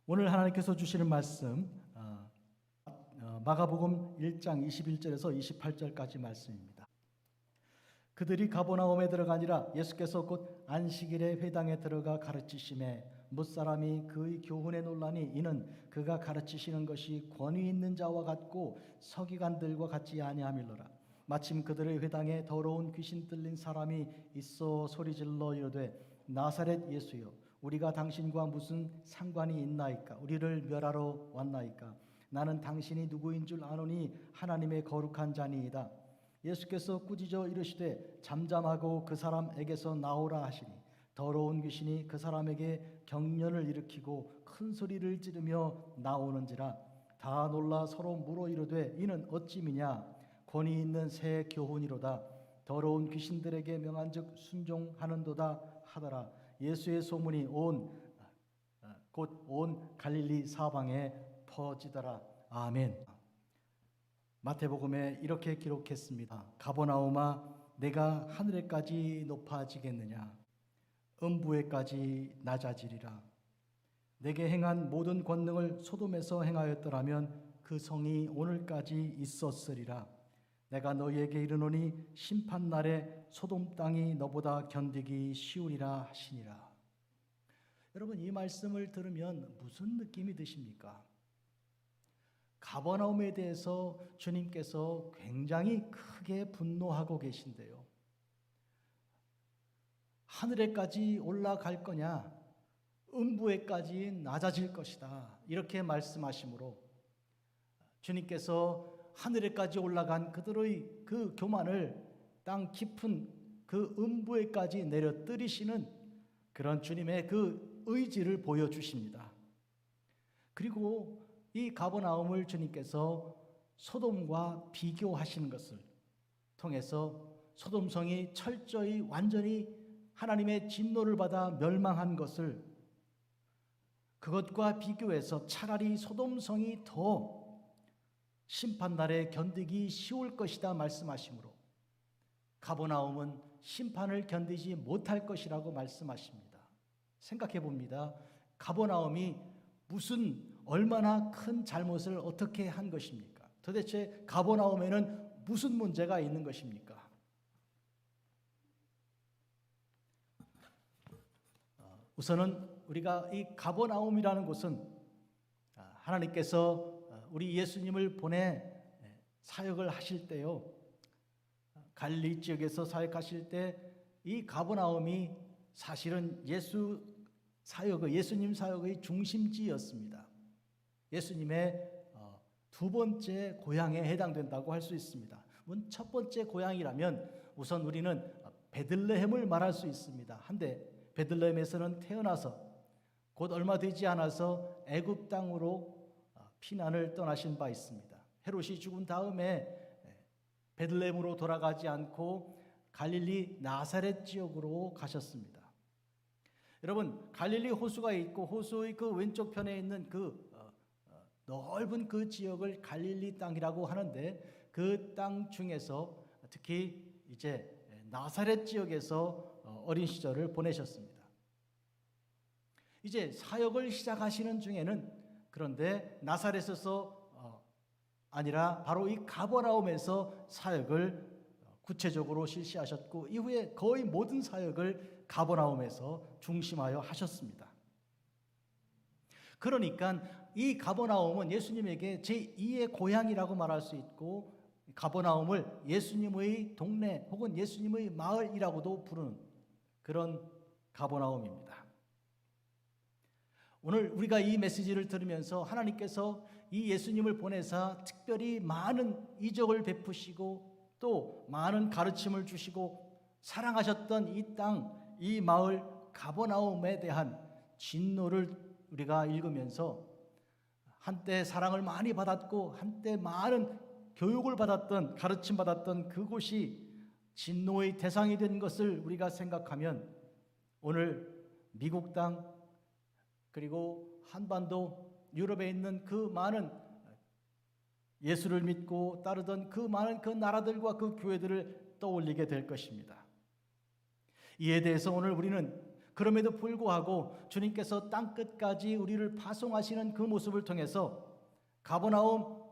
오늘 하나님께서 주시는 말씀 마가복음 1장 21절에서 28절까지 말씀입니다. 그들이 가버나움에 들어가니라. 예수께서 곧 안식일에 회당에 들어가 가르치심에 뭇사람이 그의 교훈에 놀라니 이는 그가 가르치시는 것이 권위 있는 자와 같고 서기관들과 같지 아니함일러라. 마침 그들의 회당에 더러운 귀신 들린 사람이 있어 소리질러 이르되 나사렛 예수여, 우리가 당신과 무슨 상관이 있나이까? 우리를 멸하러 왔나이까? 나는 당신이 누구인 줄 아노니 하나님의 거룩한 자니이다. 예수께서 꾸짖어 이르시되 잠잠하고 그 사람에게서 나오라 하시니 더러운 귀신이 그 사람에게 경련을 일으키고 큰 소리를 지르며 나오는지라. 다 놀라 서로 물어 이르되 이는 어찌미냐? 권위 있는 새 교훈이로다. 더러운 귀신들에게 명한즉 순종하는도다 하더라. 예수의 소문이 곧 온 갈릴리 사방에 퍼지더라. 아멘. 마태복음에 이렇게 기록했습니다. 가버나움아, 내가 하늘에까지 높아지겠느냐? 음부에까지 낮아지리라. 내게 행한 모든 권능을 소돔에서 행하였더라면 그 성이 오늘까지 있었으리라. 내가 너희에게 이르노니 심판날에 소돔 땅이 너보다 견디기 쉬우리라 하시니라. 여러분, 이 말씀을 들으면 무슨 느낌이 드십니까? 가버나움에 대해서 주님께서 굉장히 크게 분노하고 계신데요. 하늘에까지 올라갈 거냐? 음부에까지 낮아질 것이다. 이렇게 말씀하시므로 주님께서 하늘에까지 올라간 그들의 그 교만을 땅 깊은 그 음부에까지 내려뜨리시는 그런 주님의 그 의지를 보여주십니다. 그리고 이 가버나움을 주님께서 소돔과 비교하시는 것을 통해서 소돔성이 철저히 완전히 하나님의 진노를 받아 멸망한 것을 그것과 비교해서 차라리 소돔성이 더 심판날에 견디기 쉬울 것이다 말씀하시므로 가버나움은 심판을 견디지 못할 것이라고 말씀하십니다. 생각해 봅니다. 가버나움이 얼마나 큰 잘못을 어떻게 한 것입니까? 도대체 가버나움에는 무슨 문제가 있는 것입니까? 우선은 우리가 이 가버나움이라는 곳은 하나님께서 우리 예수님을 보내 사역을 하실 때요, 갈릴리 지역에서 사역하실 때 이 가버나움이 사실은 예수님 사역의 중심지였습니다. 예수님의 두 번째 고향에 해당된다고 할 수 있습니다. 첫 번째 고향이라면 우선 우리는 베들레헴을 말할 수 있습니다. 한데 베들레헴에서는 태어나서 곧 얼마 되지 않아서 애굽 땅으로 피난을 떠나신 바 있습니다. 헤롯이 죽은 다음에 베들레헴으로 돌아가지 않고 갈릴리 나사렛 지역으로 가셨습니다. 여러분, 갈릴리 호수가 있고 호수의 그 왼쪽 편에 있는 그 넓은 그 지역을 갈릴리 땅이라고 하는데 그 땅 중에서 특히 이제 나사렛 지역에서 어린 시절을 보내셨습니다. 이제 사역을 시작하시는 중에는 그런데 나사렛에서 아니라 바로 이 가버나움에서 사역을 구체적으로 실시하셨고 이후에 거의 모든 사역을 가버나움에서 중심하여 하셨습니다. 그러니까 이 가버나움은 예수님에게 제2의 고향이라고 말할 수 있고 가버나움을 예수님의 동네 혹은 예수님의 마을이라고도 부르는 그런 가버나움입니다. 오늘 우리가 이 메시지를 들으면서 하나님께서 이 예수님을 보내사 특별히 많은 이적을 베푸시고 또 많은 가르침을 주시고 사랑하셨던 이 땅, 이 마을 가버나움에 대한 진노를 우리가 읽으면서 한때 사랑을 많이 받았고 한때 많은 교육을 받았던, 가르침 받았던 그곳이 진노의 대상이 된 것을 우리가 생각하면 오늘 미국 땅 그리고 한반도 유럽에 있는 그 많은 예수를 믿고 따르던 그 많은 그 나라들과 그 교회들을 떠올리게 될 것입니다. 이에 대해서 오늘 우리는 그럼에도 불구하고 주님께서 땅끝까지 우리를 파송하시는 그 모습을 통해서 가버나움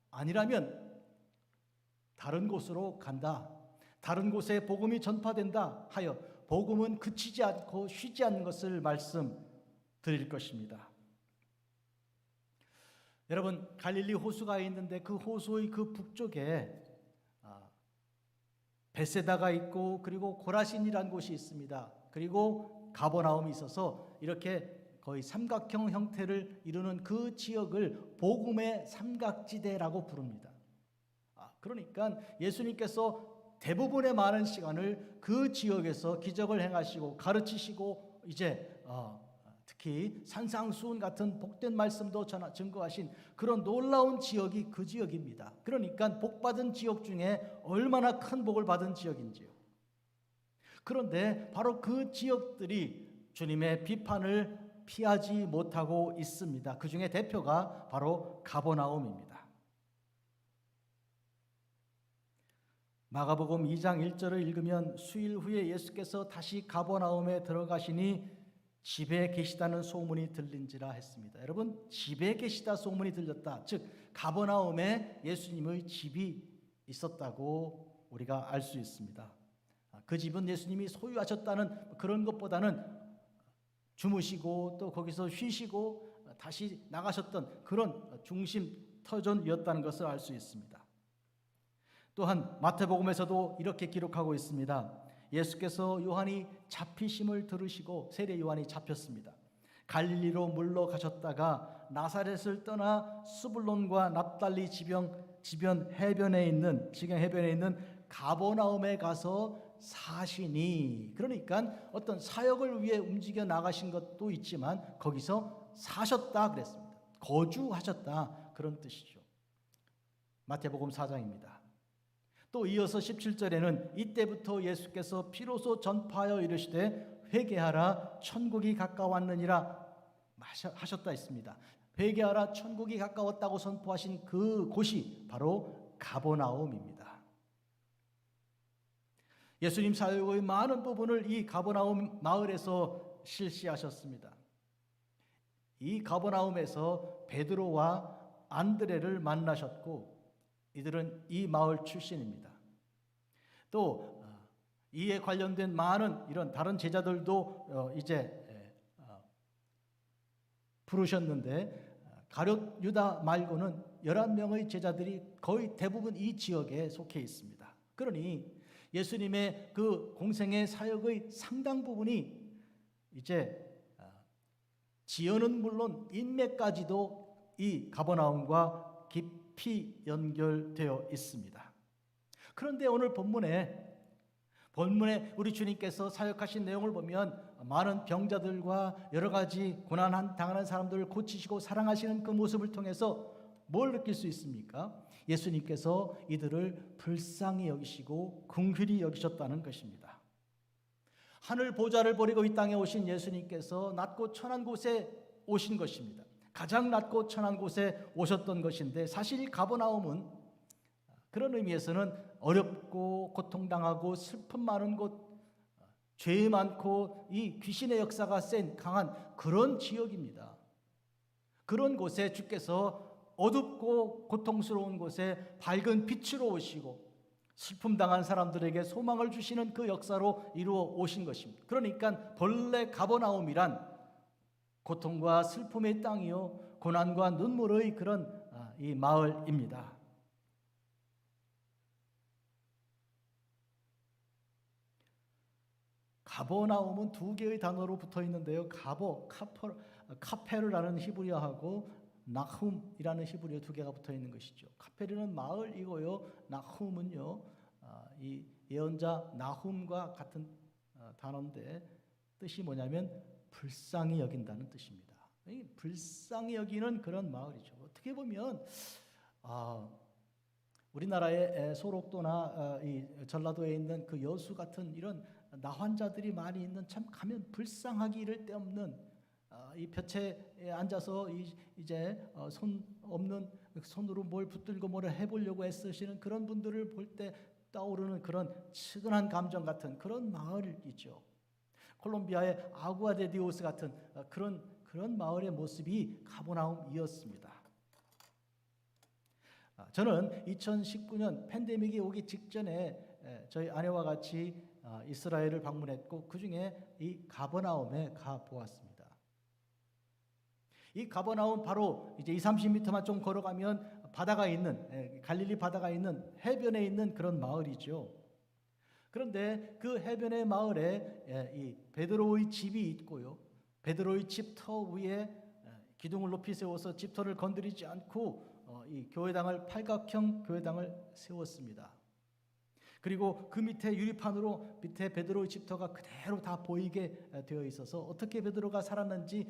아니라면 다른 곳으로 간다, 다른 곳에 복음이 전파된다 하여 복음은 그치지 않고 쉬지 않는 것을 말씀드릴 것입니다. 여러분, 갈릴리 호수가 있는데 그 호수의 그 북쪽에 베세다가 있고 그리고 고라신이라는 곳이 있습니다. 그리고 가버나움이 있어서 이렇게 거의 삼각형 형태를 이루는 그 지역을 복음의 삼각지대라고 부릅니다. 그러니까 예수님께서 대부분의 많은 시간을 그 지역에서 기적을 행하시고 가르치시고 이제 특히 산상수훈 같은 복된 말씀도 증거하신 그런 놀라운 지역이 그 지역입니다. 그러니까 복받은 지역 중에 얼마나 큰 복을 받은 지역인지요. 그런데 바로 그 지역들이 주님의 비판을 피하지 못하고 있습니다. 그 중에 대표가 바로 가버나움입니다. 마가복음 2장 1절을 읽으면 수일 후에 예수께서 다시 가버나움에 들어가시니 집에 계시다는 소문이 들린지라 했습니다. 여러분, 집에 계시다 소문이 들렸다. 즉 가버나움에 예수님의 집이 있었다고 우리가 알 수 있습니다. 그 집은 예수님이 소유하셨다는 그런 것보다는 주무시고 또 거기서 쉬시고 다시 나가셨던 그런 중심 터전이었다는 것을 알 수 있습니다. 또한 마태복음에서도 이렇게 기록하고 있습니다. 예수께서 요한이 잡히심을 들으시고 세례 요한이 잡혔습니다. 갈릴리로 물러가셨다가 나사렛을 떠나 스불론과 납달리 지경 해변에 있는 가버나움에 가서 사시니, 그러니까 어떤 사역을 위해 움직여 나가신 것도 있지만 거기서 사셨다 그랬습니다. 거주하셨다 그런 뜻이죠. 마태복음 4장입니다. 또 이어서 17절에는 이때부터 예수께서 비로소 전파하여 이르시되 회개하라 천국이 가까웠느니라 하셨다 했습니다. 회개하라 천국이 가까웠다고 선포하신 그 곳이 바로 가버나움입니다. 예수님 사역의 많은 부분을 이 가버나움 마을에서 실시하셨습니다. 이 가버나움에서 베드로와 안드레를 만나셨고 이들은 이 마을 출신입니다. 또 이에 관련된 많은 이런 다른 제자들도 이제 부르셨는데 가룟 유다 말고는 11명의 제자들이 거의 대부분 이 지역에 속해 있습니다. 그러니 예수님의 그 공생의 사역의 상당 부분이 이제 지연은 물론 인맥까지도 이 가버나움과 깊이 연결되어 있습니다. 그런데 오늘 본문에 우리 주님께서 사역하신 내용을 보면 많은 병자들과 여러 가지 고난 당하는 사람들을 고치시고 사랑하시는 그 모습을 통해서 뭘 느낄 수 있습니까? 예수님께서 이들을 불쌍히 여기시고 긍휼히 여기셨다는 것입니다. 하늘 보좌를 버리고 이 땅에 오신 예수님께서 낮고 천한 곳에 오신 것입니다. 가장 낮고 천한 곳에 오셨던 것인데 사실 가버나움은 그런 의미에서는 어렵고 고통당하고 슬픔 많은 곳, 죄 많고 이 귀신의 역사가 센 강한 그런 지역입니다. 그런 곳에 주께서 어둡고 고통스러운 곳에 밝은 빛으로 오시고 슬픔 당한 사람들에게 소망을 주시는 그 역사로 이루어 오신 것입니다. 그러니까 본래 가버나움이란 고통과 슬픔의 땅이요 고난과 눈물의 그런 이 마을입니다. 가버나움은 두 개의 단어로 붙어 있는데요. 카페르라는 히브리어하고 나훔이라는 히브리어 두 개가 붙어 있는 것이죠. 카페르는 마을이고요. 나훔은요, 이 예언자 나훔과 같은 단어인데 뜻이 뭐냐면 불쌍히 여긴다는 뜻입니다. 불쌍히 여기는 그런 마을이죠. 어떻게 보면 우리나라의 소록도나 이 전라도에 있는 그 여수 같은 이런 나환자들이 많이 있는 참 가면 불쌍하기 이를 데 없는 이 볕에 앉아서 이제 손 없는 손으로 뭘 붙들고 뭐를 해보려고 애쓰시는 그런 분들을 볼 때 떠오르는 그런 측은한 감정 같은 그런 마을이죠. 콜롬비아의 아구아 데 디오스 같은 그런 마을의 모습이 가버나움이었습니다. 저는 2019년 팬데믹이 오기 직전에 저희 아내와 같이 이스라엘을 방문했고 그중에 이 가버나움에 가 보았습니다. 이 가버나움 바로 이제 20-30m만 좀 걸어가면 바다가 있는 갈릴리 바다가 있는 해변에 있는 그런 마을이죠. 그런데 그 해변의 마을에 이 베드로의 집이 있고요. 베드로의 집터 위에 기둥을 높이 세워서 집터를 건드리지 않고 이 교회당을 팔각형 교회당을 세웠습니다. 그리고 그 밑에 유리판으로 밑에 베드로의 집터가 그대로 다 보이게 되어 있어서 어떻게 베드로가 살았는지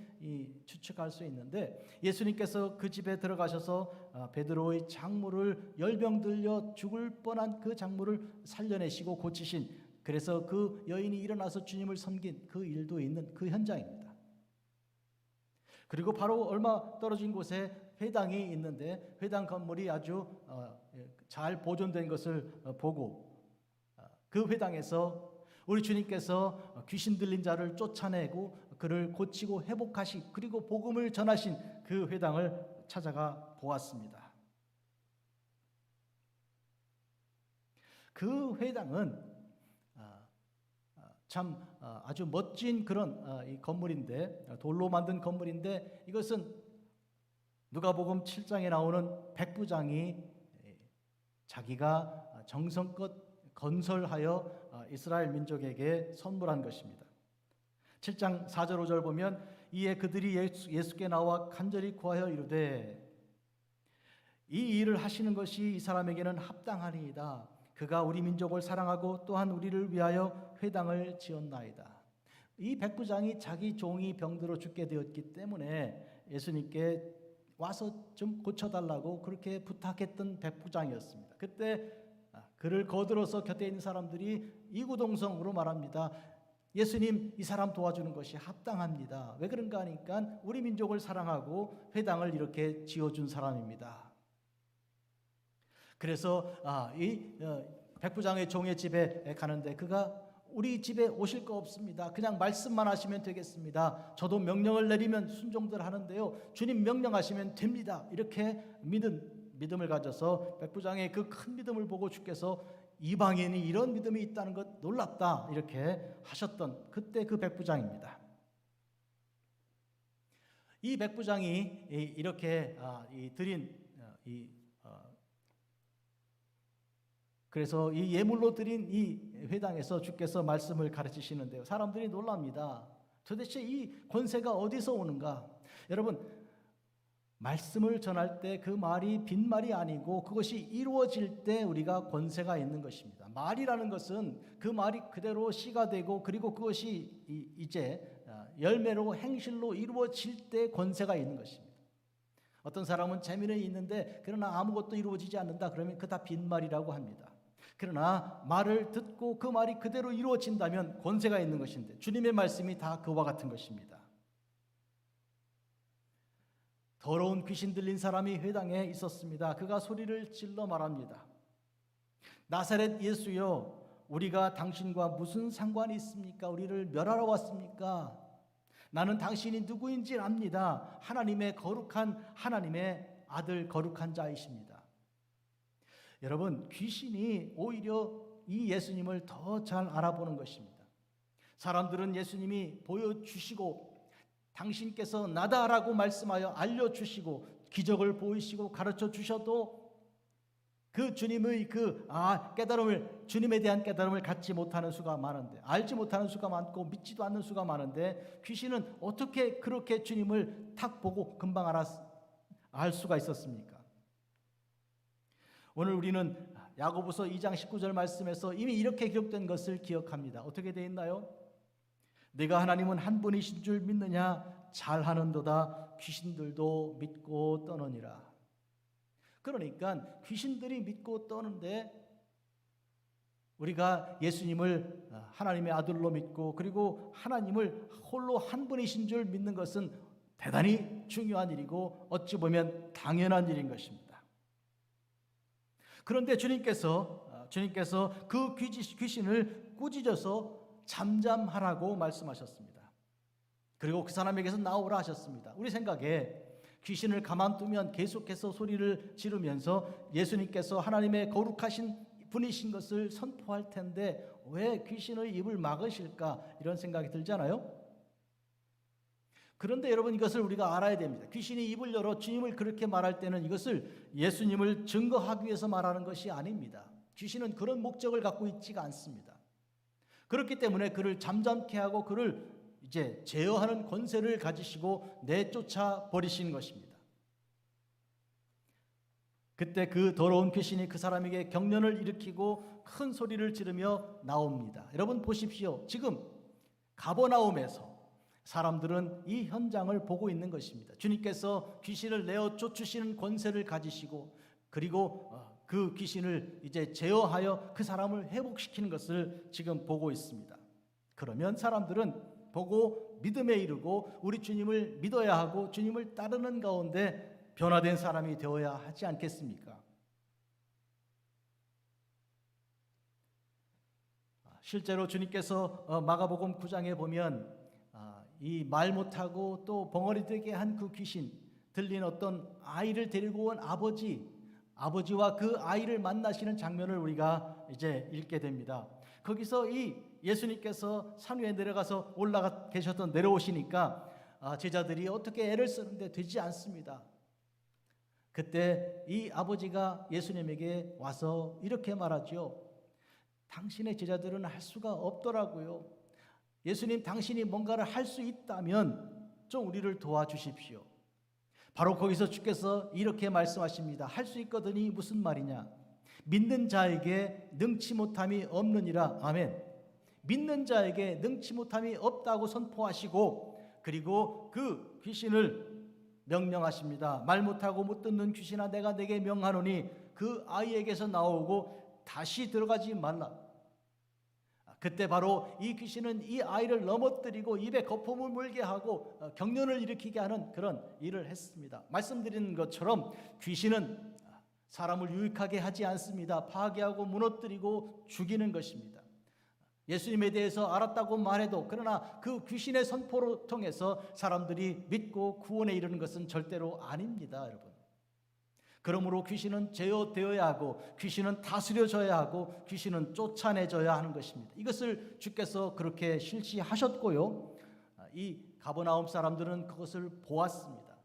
추측할 수 있는데 예수님께서 그 집에 들어가셔서 베드로의 작물을 열병 들려 죽을 뻔한 그 작물을 살려내시고 고치신, 그래서 그 여인이 일어나서 주님을 섬긴 그 일도 있는 그 현장입니다. 그리고 바로 얼마 떨어진 곳에 회당이 있는데 회당 건물이 아주 잘 보존된 것을 보고 그 회당에서 우리 주님께서 귀신 들린 자를 쫓아내고 그를 고치고 회복하시, 그리고 복음을 전하신 그 회당을 찾아가 보았습니다. 그 회당은 참 아주 멋진 그런 이 건물인데, 돌로 만든 건물인데, 이것은 누가복음 7장에 나오는 백부장이 자기가 정성껏 건설하여 이스라엘 민족에게 선물한 것입니다. 7장 4절 5절 보면 이에 그들이 예수께 나와 간절히 구하여 이르되 이 일을 하시는 것이 이 사람에게는 합당하니이다. 그가 우리 민족을 사랑하고 또한 우리를 위하여 회당을 지었나이다. 이 백부장이 자기 종이 병들어 죽게 되었기 때문에 예수님께 와서 좀 고쳐달라고 그렇게 부탁했던 백부장이었습니다. 그때 그를 거들어서 곁에 있는 사람들이 이구동성으로 말합니다. 예수님, 이 사람 도와주는 것이 합당합니다. 왜 그런가 하니까 우리 민족을 사랑하고 회당을 이렇게 지어준 사람입니다. 그래서 이 백부장의 종의 집에 가는데 그가 우리 집에 오실 거 없습니다. 그냥 말씀만 하시면 되겠습니다. 저도 명령을 내리면 순종들 하는데요. 주님 명령하시면 됩니다. 이렇게 믿음을 가져서 백부장의 그 큰 믿음을 보고 주께서 이방인이 이런 믿음이 있다는 것 놀랍다 이렇게 하셨던 그때 그 백부장입니다. 이 백부장이 이렇게 드린 그래서 이 예물로 드린 이 회당에서 주께서 말씀을 가르치시는데요. 사람들이 놀랍니다. 도대체 이 권세가 어디서 오는가? 여러분, 말씀을 전할 때 그 말이 빈말이 아니고 그것이 이루어질 때 우리가 권세가 있는 것입니다. 말이라는 것은 그 말이 그대로 씨가 되고 그리고 그것이 이제 열매로 행실로 이루어질 때 권세가 있는 것입니다. 어떤 사람은 재미는 있는데 그러나 아무것도 이루어지지 않는다 그러면 그 다 빈말이라고 합니다. 그러나 말을 듣고 그 말이 그대로 이루어진다면 권세가 있는 것인데 주님의 말씀이 다 그와 같은 것입니다. 더러운 귀신 들린 사람이 회당에 있었습니다. 그가 소리를 질러 말합니다. 나사렛 예수여, 우리가 당신과 무슨 상관이 있습니까? 우리를 멸하러 왔습니까? 나는 당신이 누구인지 압니다. 하나님의 거룩한 하나님의 아들 거룩한 자이십니다. 여러분, 귀신이 오히려 이 예수님을 더 잘 알아보는 것입니다. 사람들은 예수님이 보여주시고 당신께서 나다라고 말씀하여 알려주시고 기적을 보이시고 가르쳐 주셔도 그 주님의 깨달음을, 주님에 대한 깨달음을 갖지 못하는 수가 많은데, 알지 못하는 수가 많고 믿지도 않는 수가 많은데 귀신은 어떻게 그렇게 주님을 탁 보고 금방 알 수가 있었습니까? 오늘 우리는 야고보서 2장 19절 말씀에서 이미 이렇게 기록된 것을 기억합니다. 어떻게 되어 있나요? 내가 하나님은 한 분이신 줄 믿느냐? 잘하는도다. 귀신들도 믿고 떠느니라. 그러니까 귀신들이 믿고 떠는데 우리가 예수님을 하나님의 아들로 믿고 그리고 하나님을 홀로 한 분이신 줄 믿는 것은 대단히 중요한 일이고 어찌 보면 당연한 일인 것입니다. 그런데 주님께서 그 귀신을 꾸짖어서 잠잠하라고 말씀하셨습니다. 그리고 그 사람에게서 나오라 하셨습니다. 우리 생각에 귀신을 가만두면 계속해서 소리를 지르면서 예수님께서 하나님의 거룩하신 분이신 것을 선포할 텐데 왜 귀신의 입을 막으실까, 이런 생각이 들잖아요. 그런데 여러분, 이것을 우리가 알아야 됩니다. 귀신이 입을 열어 주님을 그렇게 말할 때는 이것을 예수님을 증거하기 위해서 말하는 것이 아닙니다. 귀신은 그런 목적을 갖고 있지가 않습니다. 그렇기 때문에 그를 잠잠케 하고 그를 이제 제어하는 권세를 가지시고 내쫓아 버리신 것입니다. 그때 그 더러운 귀신이 그 사람에게 경련을 일으키고 큰 소리를 지르며 나옵니다. 여러분 보십시오. 지금 가버나움에서 사람들은 이 현장을 보고 있는 것입니다. 주님께서 귀신을 내어 쫓으시는 권세를 가지시고 그리고 그 귀신을 이제 제어하여 그 사람을 회복시키는 것을 지금 보고 있습니다. 그러면 사람들은 보고 믿음에 이르고 우리 주님을 믿어야 하고 주님을 따르는 가운데 변화된 사람이 되어야 하지 않겠습니까? 실제로 주님께서 마가복음 9장에 보면 이 말 못하고 또 벙어리 되게 한 그 귀신, 들린 어떤 아이를 데리고 온 아버지와 그 아이를 만나시는 장면을 우리가 이제 읽게 됩니다. 거기서 이 예수님께서 산 위에 내려가서 올라가 계셨던 내려오시니까 제자들이 어떻게 애를 쓰는데 되지 않습니다. 그때 이 아버지가 예수님에게 와서 이렇게 말하죠. 당신의 제자들은 할 수가 없더라고요. 예수님, 당신이 뭔가를 할 수 있다면 좀 우리를 도와주십시오. 바로 거기서 주께서 이렇게 말씀하십니다. 할 수 있거든이 무슨 말이냐? 믿는 자에게 능치 못함이 없느니라. 아멘. 믿는 자에게 능치 못함이 없다고 선포하시고 그리고 그 귀신을 명령하십니다. 말 못하고 못 듣는 귀신아, 내가 내게 명하노니 그 아이에게서 나오고 다시 들어가지 말라. 그때 바로 이 귀신은 이 아이를 넘어뜨리고 입에 거품을 물게 하고 경련을 일으키게 하는 그런 일을 했습니다. 말씀드린 것처럼 귀신은 사람을 유익하게 하지 않습니다. 파괴하고 무너뜨리고 죽이는 것입니다. 예수님에 대해서 알았다고 말해도 그러나 그 귀신의 선포를 통해서 사람들이 믿고 구원에 이르는 것은 절대로 아닙니다, 여러분. 그러므로 귀신은 제어되어야 하고 귀신은 다스려져야 하고 귀신은 쫓아내져야 하는 것입니다. 이것을 주께서 그렇게 실시하셨고요. 이 가버나움 사람들은 그것을 보았습니다.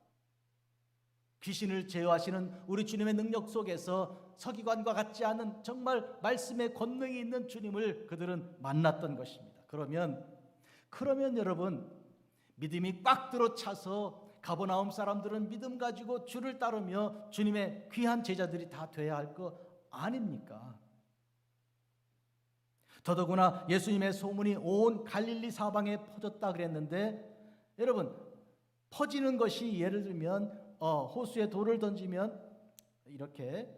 귀신을 제어하시는 우리 주님의 능력 속에서 서기관과 같지 않은 정말 말씀의 권능이 있는 주님을 그들은 만났던 것입니다. 그러면 여러분, 믿음이 꽉 들어차서 가버나움 사람들은 믿음 가지고 주를 따르며 주님의 귀한 제자들이 다 돼야 할 거 아닙니까? 더더구나 예수님의 소문이 온 갈릴리 사방에 퍼졌다 그랬는데, 여러분, 퍼지는 것이 예를 들면 호수에 돌을 던지면 이렇게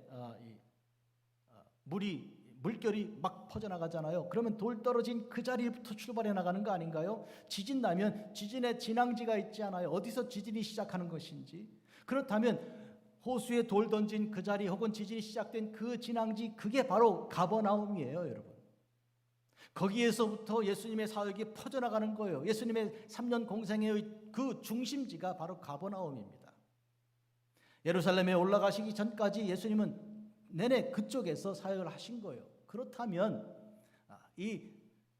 물결이 막 퍼져나가잖아요. 그러면 돌 떨어진 그 자리부터 출발해 나가는 거 아닌가요? 지진 나면 지진의 진앙지가 있지 않아요? 어디서 지진이 시작하는 것인지. 그렇다면 호수에 돌 던진 그 자리 혹은 지진이 시작된 그 진앙지, 그게 바로 가버나움이에요, 여러분. 거기에서부터 예수님의 사역이 퍼져나가는 거예요. 예수님의 3년 공생의 그 중심지가 바로 가버나움입니다. 예루살렘에 올라가시기 전까지 예수님은 내내 그쪽에서 사역을 하신 거예요. 그렇다면 이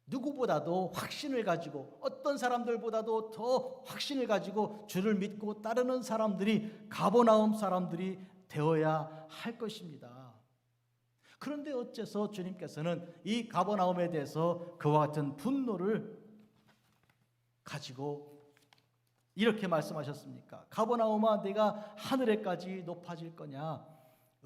누구보다도 확신을 가지고, 어떤 사람들보다도 더 확신을 가지고 주를 믿고 따르는 사람들이 가버나움 사람들이 되어야 할 것입니다. 그런데 어째서 주님께서는 이 가버나움에 대해서 그와 같은 분노를 가지고 이렇게 말씀하셨습니까? 가버나움아, 내가 하늘에까지 높아질 거냐?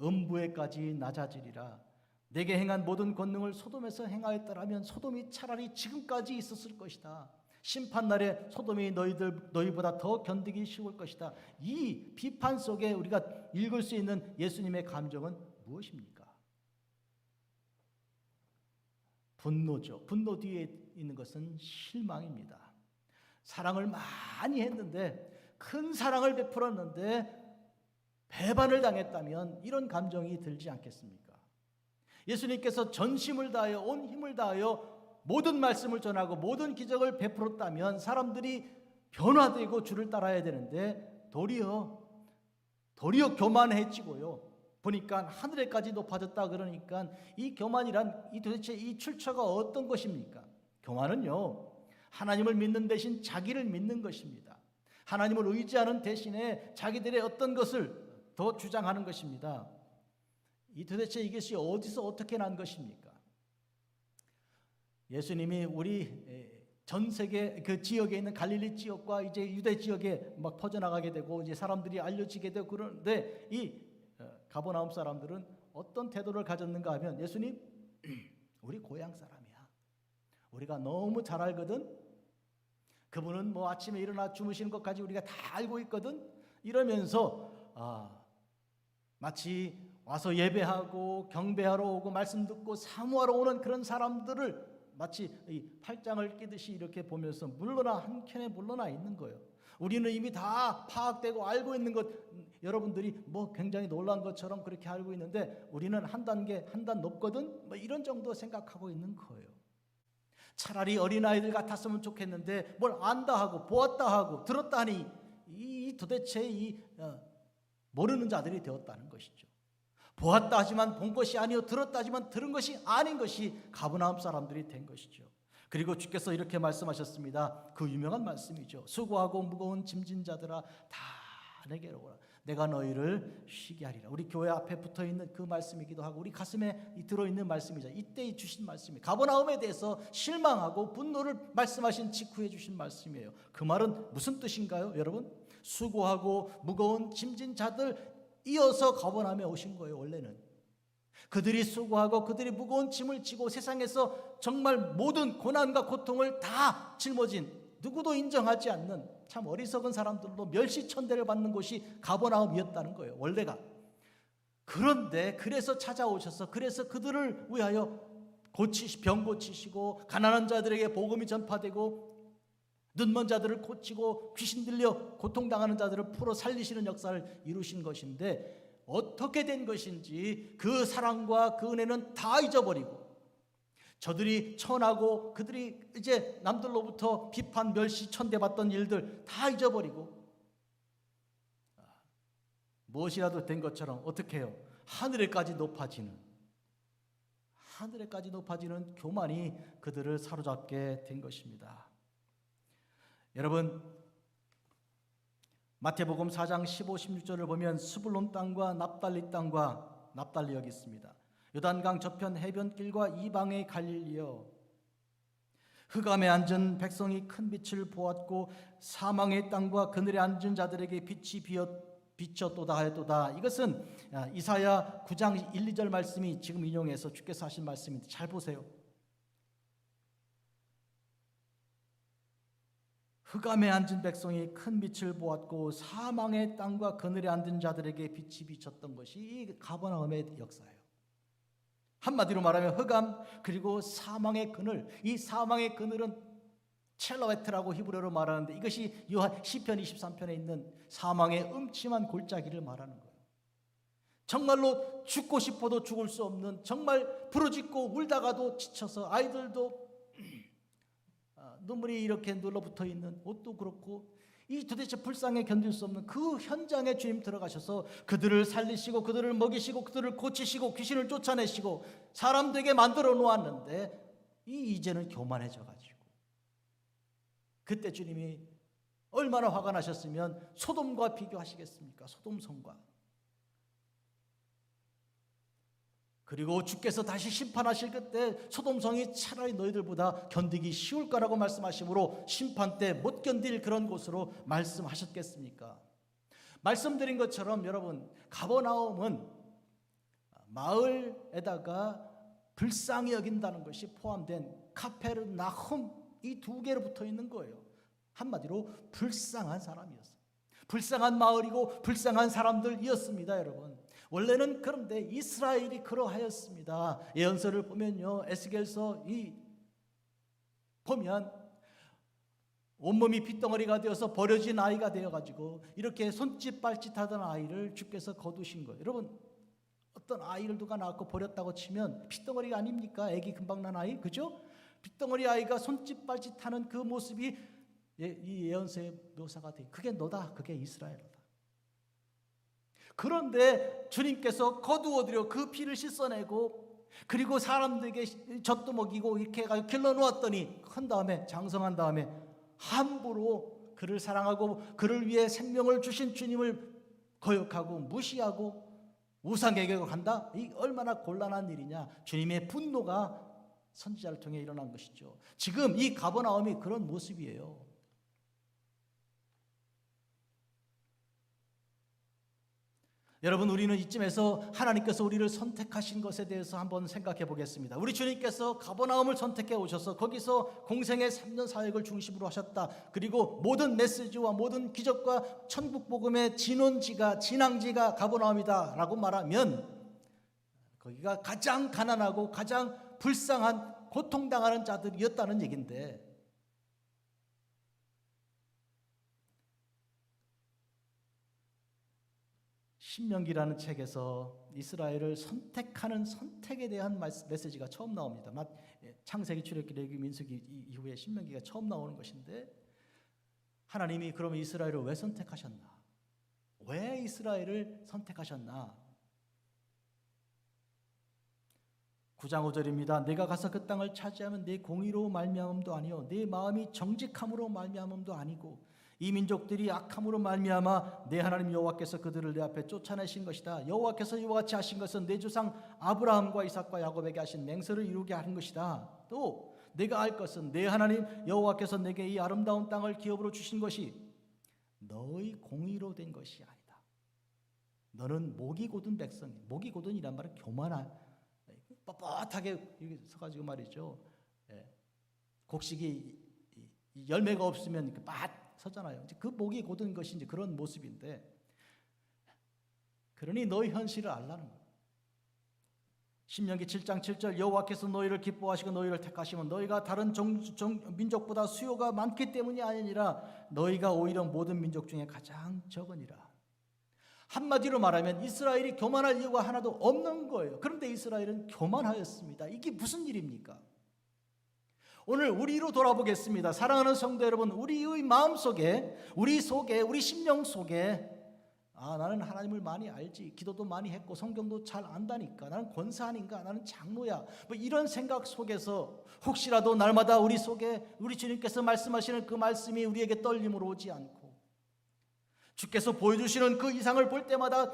음부에까지 낮아지리라. 내게 행한 모든 권능을 소돔에서 행하였더라면 소돔이 차라리 지금까지 있었을 것이다. 심판날에 소돔이 너희보다 더 견디기 쉬울 것이다. 이 비판 속에 우리가 읽을 수 있는 예수님의 감정은 무엇입니까? 분노죠. 분노 뒤에 있는 것은 실망입니다. 사랑을 많이 했는데, 큰 사랑을 베풀었는데 배반을 당했다면 이런 감정이 들지 않겠습니까? 예수님께서 전심을 다하여 온 힘을 다하여 모든 말씀을 전하고 모든 기적을 베풀었다면 사람들이 변화되고 주를 따라야 되는데 도리어 교만해지고요. 보니까 하늘에까지 높아졌다 그러니까 이 교만이란 도대체 이 출처가 어떤 것입니까? 교만은요, 하나님을 믿는 대신 자기를 믿는 것입니다. 하나님을 의지하는 대신에 자기들의 어떤 것을 더 주장하는 것입니다. 도대체 이것이 어디서 어떻게 난 것입니까? 예수님이 우리 전 세계 그 지역에 있는 갈릴리 지역과 이제 유대 지역에 막 퍼져나가게 되고 이제 사람들이 알려지게 되고 그러는데 이 가버나움 사람들은 어떤 태도를 가졌는가 하면 예수님, 우리 고향 사람이야. 우리가 너무 잘 알거든. 그분은 뭐 아침에 일어나 주무시는 것까지 우리가 다 알고 있거든. 이러면서 마치 와서 예배하고 경배하러 오고 말씀 듣고 사모하러 오는 그런 사람들을 마치 이 팔짱을 끼듯이 이렇게 보면서 한켠에 물러나 있는 거예요. 우리는 이미 다 파악되고 알고 있는 것, 여러분들이 뭐 굉장히 놀란 것처럼 그렇게 알고 있는데 우리는 한 단 높거든. 뭐 이런 정도 생각하고 있는 거예요. 차라리 어린아이들 같았으면 좋겠는데 뭘 안다 하고 보았다 하고 들었다 하니 도대체 모르는 자들이 되었다는 것이죠. 보았다 하지만 본 것이 아니요 들었다 하지만 들은 것이 아닌 것이 가버나움 사람들이 된 것이죠. 그리고 주께서 이렇게 말씀하셨습니다. 그 유명한 말씀이죠. 수고하고 무거운 짐진 자들아 다 내게로 오라. 내가 너희를 쉬게 하리라. 우리 교회 앞에 붙어있는 그 말씀이기도 하고 우리 가슴에 들어있는 말씀이죠. 이때 주신 말씀이 가버나움에 대해서 실망하고 분노를 말씀하신 직후에 주신 말씀이에요. 그 말은 무슨 뜻인가요? 여러분, 수고하고 무거운 짐진 자들 이어서 가버나움에 오신 거예요. 원래는 그들이 수고하고 그들이 무거운 짐을 지고 세상에서 정말 모든 고난과 고통을 다 짊어진 누구도 인정하지 않는 참 어리석은 사람들로 멸시천대를 받는 곳이 가버나움이었다는 거예요. 원래가. 그런데 그래서 찾아오셔서 그래서 그들을 위하여 병 고치시고 가난한 자들에게 복음이 전파되고 눈먼 자들을 고치고 귀신 들려 고통당하는 자들을 풀어 살리시는 역사를 이루신 것인데 어떻게 된 것인지 그 사랑과 그 은혜는 다 잊어버리고 저들이 천하고 그들이 이제 남들로부터 비판, 멸시, 천대받던 일들 다 잊어버리고 무엇이라도 된 것처럼 어떻게 해요? 하늘에까지 높아지는 교만이 그들을 사로잡게 된 것입니다. 여러분, 마태복음 4장 15, 16절을 보면 스불론 땅과 납달리 땅과 납달리 여기 있습니다. 요단강 저편 해변길과 이방의 갈릴리여, 흑암에 앉은 백성이 큰 빛을 보았고 사망의 땅과 그늘에 앉은 자들에게 빛이 비쳤도다 하였도다. 이것은 이사야 9장 1, 2절 말씀이 지금 인용해서 주께서 하신 말씀인데 잘 보세요. 흑암에 앉은 백성이 큰 빛을 보았고 사망의 땅과 그늘에 앉은 자들에게 빛이 비쳤던 것이 이 가버나움의 역사예요. 한마디로 말하면 흑암 그리고 사망의 그늘, 이 사망의 그늘은 첼로웨트라고 히브리어로 말하는데 이것이 시편 23편에 있는 사망의 음침한 골짜기를 말하는 거예요. 정말로 죽고 싶어도 죽을 수 없는, 정말 부르짖고 울다가도 지쳐서 아이들도 눈물이 이렇게 눌러붙어 있는 옷도 그렇고 이 도대체 불쌍해 견딜 수 없는 그 현장에 주님 들어가셔서 그들을 살리시고 그들을 먹이시고 그들을 고치시고 귀신을 쫓아내시고 사람 되게 만들어 놓았는데 이제는 교만해져 가지고 그때 주님이 얼마나 화가 나셨으면 소돔과 비교하시겠습니까? 소돔성과. 그리고 주께서 다시 심판하실 그때 소돔성이 차라리 너희들보다 견디기 쉬울 거라고 말씀하시므로 심판 때 못 견딜 그런 곳으로 말씀하셨겠습니까? 말씀드린 것처럼 여러분, 가버나움은 마을에다가 불쌍히 여긴다는 것이 포함된 카페르나훔 이 두 개로 붙어 있는 거예요. 한마디로 불쌍한 사람이었어요. 불쌍한 마을이고 불쌍한 사람들이었습니다. 여러분, 원래는 그런데 이스라엘이 그러하였습니다. 예언서를 보면요, 에스겔서 보면 온몸이 핏덩어리가 되어서 버려진 아이가 되어가지고 이렇게 손짓 발짓하던 아이를 주께서 거두신 거예요. 여러분, 어떤 아이를 누가 낳고 버렸다고 치면 핏덩어리가 아닙니까? 애기 금방 난 아이, 그죠? 빗덩어리 아이가 손짓 발짓하는 그 모습이 이 예언서의 묘사가 돼. 그게 너다. 그게 이스라엘이다. 그런데 주님께서 거두어들여 그 피를 씻어내고 그리고 사람들에게 젖도 먹이고 이렇게 해가지고 길러놓았더니 큰 다음에 장성한 다음에 함부로 그를 사랑하고 그를 위해 생명을 주신 주님을 거역하고 무시하고 우상에게 간다? 이 얼마나 곤란한 일이냐. 주님의 분노가 선지자를 통해 일어난 것이죠. 지금 이 가버나움이 그런 모습이에요. 여러분, 우리는 이쯤에서 하나님께서 우리를 선택하신 것에 대해서 한번 생각해 보겠습니다. 우리 주님께서 가버나움을 선택해 오셔서 거기서 공생의 3년 사역을 중심으로 하셨다. 그리고 모든 메시지와 모든 기적과 천국 복음의 진앙지가 가버나움이다 라고 말하면 거기가 가장 가난하고 가장 불쌍한 고통당하는 자들이었다는 얘기인데, 신명기라는 책에서 이스라엘을 선택하는 선택에 대한 메시지가 처음 나옵니다. 창세기, 출애굽기, 레위기, 민수기 이후에 신명기가 처음 나오는 것인데, 하나님이 그러면 이스라엘을 왜 선택하셨나? 왜 이스라엘을 선택하셨나? 9장 5절입니다. 내가 가서 그 땅을 차지하면 내 공의로 말미암음도 아니요 내 마음이 정직함으로 말미암음도 아니고 이 민족들이 악함으로 말미암아 내 하나님 여호와께서 그들을 내 앞에 쫓아내신 것이다. 여호와께서 이와 같이 하신 것은 내 조상 아브라함과 이삭과 야곱에게 하신 맹세를 이루게 하는 것이다. 또 내가 알 것은 내 하나님 여호와께서 내게 이 아름다운 땅을 기업으로 주신 것이 너의 공의로 된 것이 아니다. 너는 목이 곧은 백성이, 목이 곧은이란 말은 교만한, 뻣뻣하게 서가지고 말이죠. 곡식이 열매가 없으면 빳 서잖아요. 그 목이 곧은 것이 이제 그런 모습인데, 그러니 너의 현실을 알라는 거예요. 신명기 7장 7절 여호와께서 너희를 기뻐하시고 너희를 택하시면 너희가 다른 민족보다 수요가 많기 때문이 아니니라 너희가 오히려 모든 민족 중에 가장 적으니라. 한마디로 말하면 이스라엘이 교만할 이유가 하나도 없는 거예요. 그런데 이스라엘은 교만하였습니다. 이게 무슨 일입니까? 오늘 우리로 돌아보겠습니다. 사랑하는 성도 여러분, 우리의 마음속에, 우리 심령 속에 나는 하나님을 많이 알지, 기도도 많이 했고 성경도 잘 안다니까, 나는 권사 아닌가, 나는 장로야, 뭐 이런 생각 속에서 혹시라도 날마다 우리 속에 우리 주님께서 말씀하시는 그 말씀이 우리에게 떨림으로 오지 않고 주께서 보여주시는 그 이상을 볼 때마다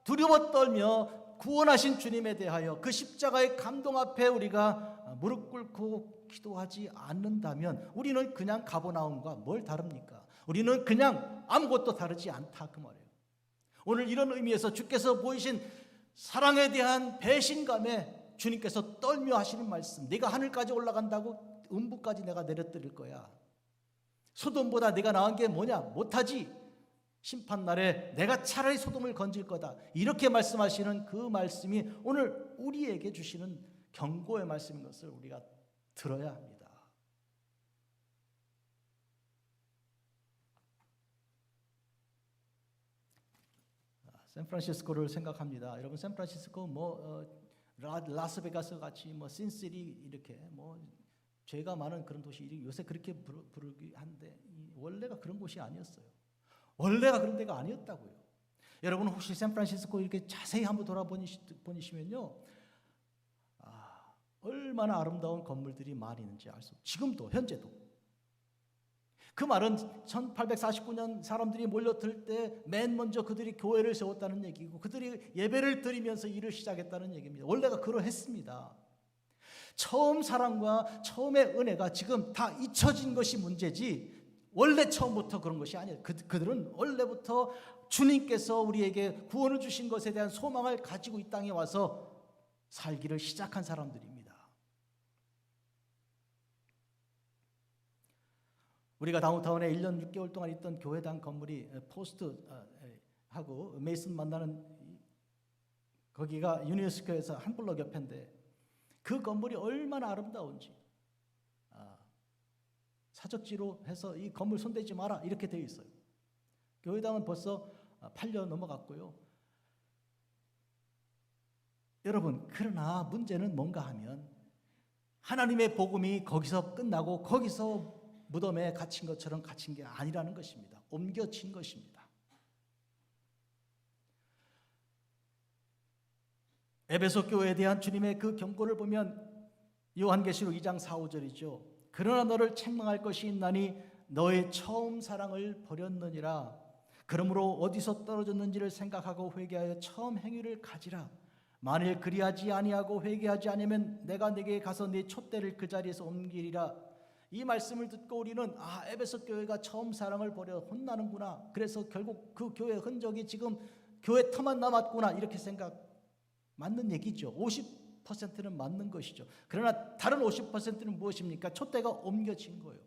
두려워 떨며 구원하신 주님에 대하여 그 십자가의 감동 앞에 우리가 무릎 꿇고 기도하지 않는다면 우리는 그냥 가버나움과 뭘 다릅니까? 우리는 그냥 아무것도 다르지 않다 그 말이에요. 오늘 이런 의미에서 주께서 보이신 사랑에 대한 배신감에 주님께서 떨며 하시는 말씀, 네가 하늘까지 올라간다고 음부까지 내가 내려뜨릴 거야. 소돔보다 내가 나은 게 뭐냐? 못하지. 심판날에 내가 차라리 소돔을 건질 거다. 이렇게 말씀하시는 그 말씀이 오늘 우리에게 주시는 경고의 말씀인 것을 우리가 들어야 합니다. 샌프란시스코를 생각합니다. 여러분, 샌프란시스코 라스베가스 같이 신시티 이렇게 죄가 많은 그런 도시, 요새 그렇게 부르기 한데 원래가 그런 곳이 아니었어요. 원래가 그런 데가 아니었다고요. 여러분, 혹시 샌프란시스코 이렇게 자세히 한번 돌아보시면요, 얼마나 아름다운 건물들이 많이 있는지 알 수 없어요. 지금도, 현재도. 그 말은 1849년 사람들이 몰려들 때 맨 먼저 그들이 교회를 세웠다는 얘기고 그들이 예배를 드리면서 일을 시작했다는 얘기입니다. 원래가 그러했습니다. 처음 사랑과 처음의 은혜가 지금 다 잊혀진 것이 문제지 원래 처음부터 그런 것이 아니에요. 그들은 원래부터 주님께서 우리에게 구원을 주신 것에 대한 소망을 가지고 이 땅에 와서 살기를 시작한 사람들입니다. 우리가 다운타운에 1년 6개월 동안 있던 교회당 건물이 포스트하고 메이슨 만나는 거기가 유니스코에서 한 블럭 옆인데 그 건물이 얼마나 아름다운지 사적지로 해서 이 건물 손대지 마라 이렇게 되어 있어요. 교회당은 벌써 8년 넘어갔고요. 여러분, 그러나 문제는 뭔가 하면 하나님의 복음이 거기서 끝나고 거기서 무덤에 갇힌 것처럼 갇힌 게 아니라는 것입니다. 옮겨진 것입니다. 에베소 교회에 대한 주님의 그 경고를 보면 요한계시록 2장 4, 5절이죠. 그러나 너를 책망할 것이 있나니 너의 처음 사랑을 버렸느니라. 그러므로 어디서 떨어졌는지를 생각하고 회개하여 처음 행위를 가지라. 만일 그리하지 아니하고 회개하지 않으면 내가 네게 가서 네 촛대를 그 자리에서 옮기리라. 이 말씀을 듣고 우리는 에베소 교회가 처음 사랑을 버려 혼나는구나. 그래서 결국 그 교회 흔적이 지금 교회 터만 남았구나. 이렇게 생각 맞는 얘기죠. 50%는 맞는 것이죠. 그러나 다른 50%는 무엇입니까? 촛대가 옮겨진 거예요.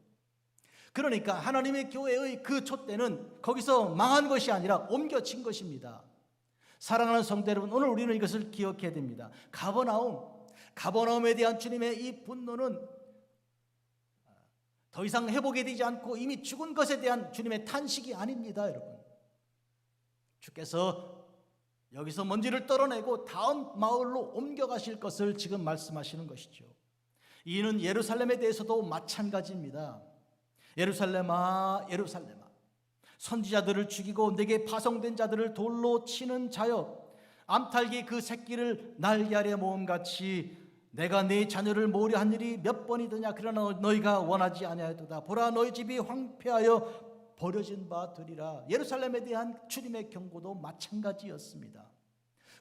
그러니까 하나님의 교회의 그 촛대는 거기서 망한 것이 아니라 옮겨진 것입니다. 사랑하는 성도 여러분, 오늘 우리는 이것을 기억해야 됩니다. 가버나움에 대한 주님의 이 분노는 더 이상 회복이 되지 않고 이미 죽은 것에 대한 주님의 탄식이 아닙니다, 여러분. 주께서 여기서 먼지를 떨어내고 다음 마을로 옮겨가실 것을 지금 말씀하시는 것이죠. 이는 예루살렘에 대해서도 마찬가지입니다. 예루살렘아, 예루살렘아, 선지자들을 죽이고 내게 파송된 자들을 돌로 치는 자여, 암탉이 그 새끼를 날개 아래 모음같이 내가 네 자녀를 모으려 한 일이 몇 번이더냐. 그러나 너희가 원하지 아니하였도다. 보라, 너희 집이 황폐하여 버려진 바 되리라. 예루살렘에 대한 주님의 경고도 마찬가지였습니다.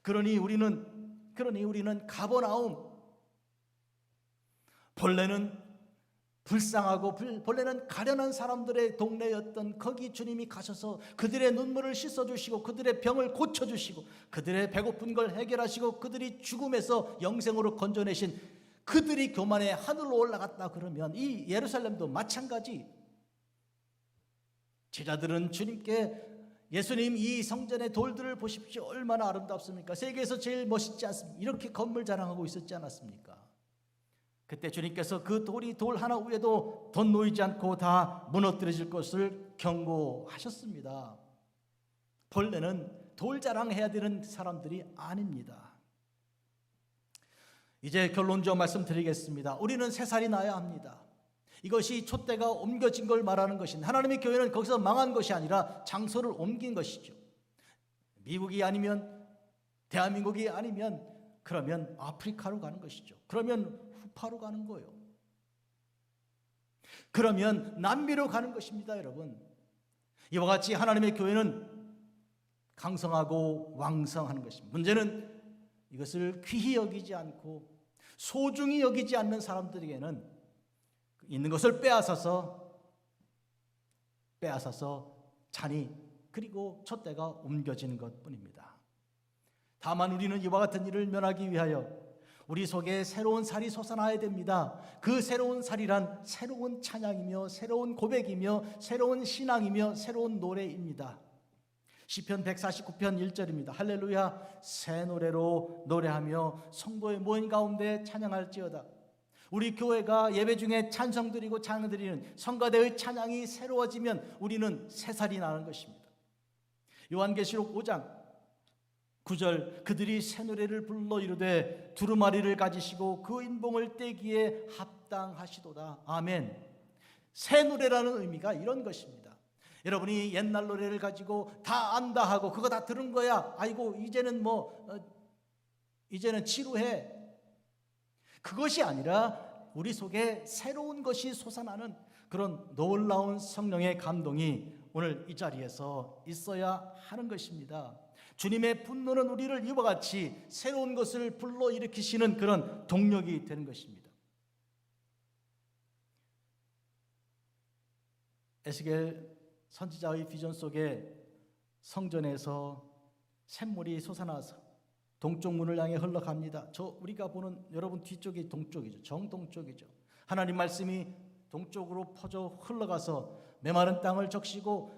그러니 우리는 가버나움, 본래는 불쌍하고 본래는 가련한 사람들의 동네였던 거기 주님이 가셔서 그들의 눈물을 씻어주시고 그들의 병을 고쳐주시고 그들의 배고픈 걸 해결하시고 그들이 죽음에서 영생으로 건져내신 그들이 교만에 하늘로 올라갔다 그러면 이 예루살렘도 마찬가지. 제자들은 주님께 예수님, 이 성전의 돌들을 보십시오. 얼마나 아름답습니까? 세계에서 제일 멋있지 않습니까? 이렇게 건물 자랑하고 있었지 않았습니까? 그때 주님께서 그 돌이 돌 하나 위에도 덧 놓이지 않고 다 무너뜨려질 것을 경고하셨습니다. 본래는 돌 자랑해야 되는 사람들이 아닙니다. 이제 결론적으로 말씀드리겠습니다. 우리는 새 살이 나야 합니다. 이것이 촛대가 옮겨진 걸 말하는 것인, 하나님의 교회는 거기서 망한 것이 아니라 장소를 옮긴 것이죠. 미국이 아니면 대한민국이 아니면 그러면 아프리카로 가는 것이죠. 그러면 후파로 가는 거예요. 그러면 남미로 가는 것입니다, 여러분. 이와 같이 하나님의 교회는 강성하고 왕성하는 것입니다. 문제는 이것을 귀히 여기지 않고 소중히 여기지 않는 사람들에게는 있는 것을 빼앗아서 잔이 그리고 촛대가 옮겨지는 것뿐입니다. 다만 우리는 이와 같은 일을 면하기 위하여 우리 속에 새로운 살이 솟아나야 됩니다. 그 새로운 살이란 새로운 찬양이며 새로운 고백이며 새로운 신앙이며 새로운 노래입니다. 시편 149편 1절입니다. 할렐루야, 새 노래로 노래하며 성도의 모임 가운데 찬양할지어다. 우리 교회가 예배 중에 찬송드리고 찬양드리는 성가대의 찬양이 새로워지면 우리는 새살이 나는 것입니다. 요한계시록 5장 9절, 그들이 새 노래를 불러 이르되 두루마리를 가지시고 그 인봉을 떼기에 합당하시도다. 아멘. 새 노래라는 의미가 이런 것입니다. 여러분이 옛날 노래를 가지고 다 안다 하고 그거 다 들은 거야, 아이고 이제는 지루해, 그것이 아니라 우리 속에 새로운 것이 솟아나는 그런 놀라운 성령의 감동이 오늘 이 자리에서 있어야 하는 것입니다. 주님의 분노는 우리를 이와 같이 새로운 것을 불러일으키시는 그런 동력이 되는 것입니다. 에스겔 선지자의 비전 속에 성전에서 샘물이 솟아나서 동쪽 문을 향해 흘러갑니다. 우리가 보는 여러분 뒤쪽이 동쪽이죠. 정동쪽이죠. 하나님 말씀이 동쪽으로 퍼져 흘러가서 메마른 땅을 적시고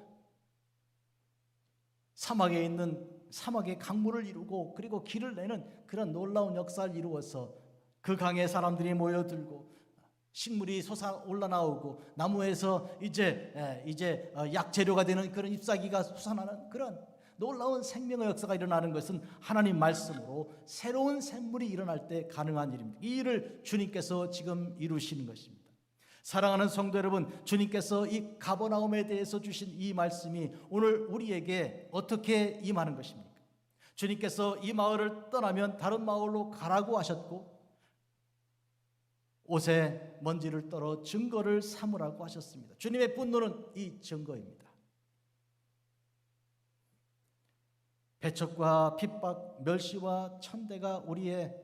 사막의 강물을 이루고 그리고 길을 내는 그런 놀라운 역사를 이루어서 그 강에 사람들이 모여들고 식물이 솟아올라 나오고 나무에서 이제 약재료가 되는 그런 잎사귀가 솟아나는 그런 놀라운 생명의 역사가 일어나는 것은 하나님 말씀으로 새로운 샘물이 일어날 때 가능한 일입니다. 이 일을 주님께서 지금 이루시는 것입니다. 사랑하는 성도 여러분, 주님께서 이 가버나움에 대해서 주신 이 말씀이 오늘 우리에게 어떻게 임하는 것입니까? 주님께서 이 마을을 떠나면 다른 마을로 가라고 하셨고 옷에 먼지를 떨어 증거를 삼으라고 하셨습니다. 주님의 분노는 이 증거입니다. 배척과 핍박, 멸시와 천대가 우리의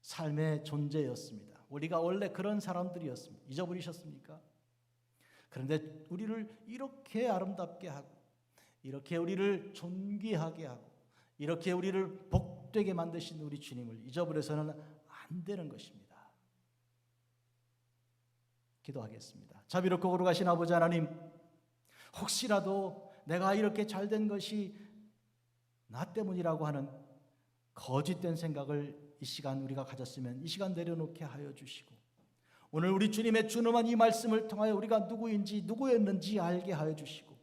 삶의 존재였습니다. 우리가 원래 그런 사람들이었습니다. 잊어버리셨습니까? 그런데 우리를 이렇게 아름답게 하고, 이렇게 우리를 존귀하게 하고, 이렇게 우리를 복되게 만드신 우리 주님을 잊어버려서는 안 되는 것입니다. 기도하겠습니다. 자비롭고 거룩하신 아버지 하나님, 혹시라도 내가 이렇게 잘된 것이 나 때문이라고 하는 거짓된 생각을 이 시간 우리가 가졌으면 이 시간 내려놓게 하여 주시고, 오늘 우리 주님의 준엄한 이 말씀을 통하여 우리가 누구인지 누구였는지 알게 하여 주시고,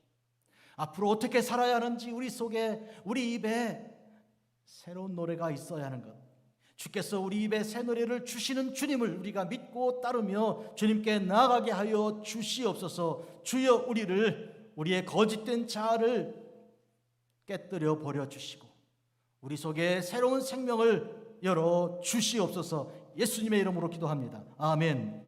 앞으로 어떻게 살아야 하는지 우리 속에, 우리 입에 새로운 노래가 있어야 하는 것, 주께서 우리 입에 새 노래를 주시는 주님을 우리가 믿고 따르며 주님께 나아가게 하여 주시옵소서. 주여, 우리의 거짓된 자아를 깨뜨려 버려 주시고 우리 속에 새로운 생명을 열어 주시옵소서. 예수님의 이름으로 기도합니다. 아멘.